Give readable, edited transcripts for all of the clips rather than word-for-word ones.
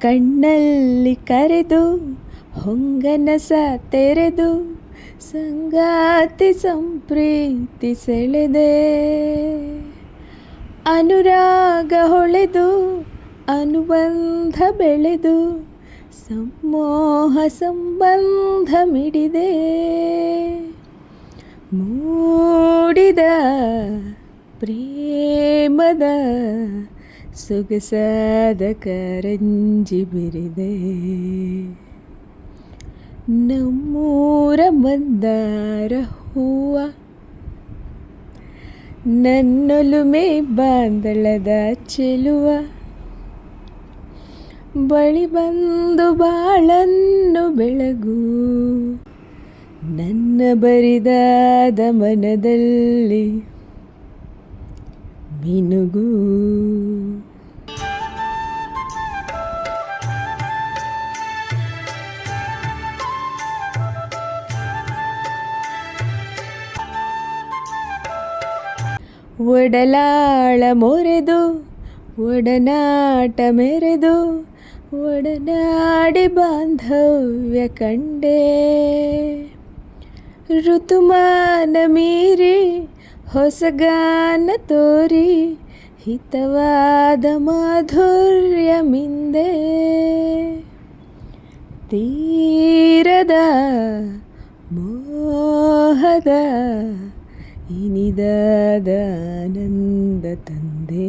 ಕಣ್ಣಲ್ಲಿ ಕರೆದು ಹೊಂಗನಸ ತೆರೆದು ಸಂಗಾತಿ ಸಂಪ್ರೀತಿ ಸೆಳೆದೆ. ಅನುರಾಗ ಹೊಳೆದು ಅನುಬಂಧ ಬೆಳೆದು ಸಮೋಹ ಸಂಬಂಧ ಮಿಡಿದೆ. ಮೂಡಿದ ಪ್ರೇಮದ ಸೊಗಸಾದ ಕಾರಂಜಿ ಬಿರಿದೆ. ನಮ್ಮೂರ ಮಂದಾರ ಹೂವ ನನ್ನೊಲುಮೆ ಬಾಂದಳದ ಚೆಲುವ. ಬಳಿ ಬಂದು ಬಾಳನ್ನು ಬೆಳಗು ನನ್ನ ಬರಿದಾದ ಮನದಲ್ಲಿ ಮಿನುಗು. ಒಡಲಾಳ ಮೊರೆದು ಒಡನಾಟ ಮೆರೆದು ಒಡನಾಡಿ ಬಾಂಧವ್ಯ ಕಂಡೆ. ಋತುಮಾನ ಮೀರಿ ಹೊಸಗಾನ ತೋರಿ ಹಿತವಾದ ಮಾಧುರ್ಯ ಮಿಂದೆ. ತೀರದ ಮೋಹದ ಇನಿದಾದ ಆನಂದ ತಂದೆ.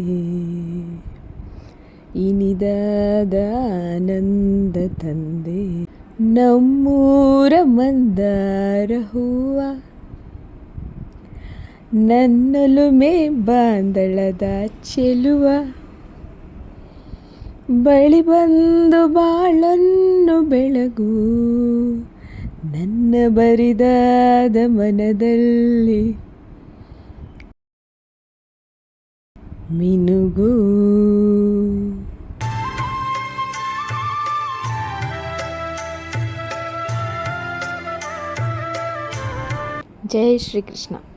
ಇನಿದಾದ ಆನಂದ ತಂದೆ. ನಮ್ಮೂರ ಮಂದಾರ ಹೂವ ನನ್ನೊಲುಮೆ ಬಾಂದಳದ ಚೆಲುವ. ಬಳಿ ಬಂದು ಬಾಳನ್ನು ಬೆಳಗು ನನ್ನ ಬರಿದಾದ ಮನದಲ್ಲಿ ಮಿನುಗು. ಜೈ ಶ್ರೀಕೃಷ್ಣ.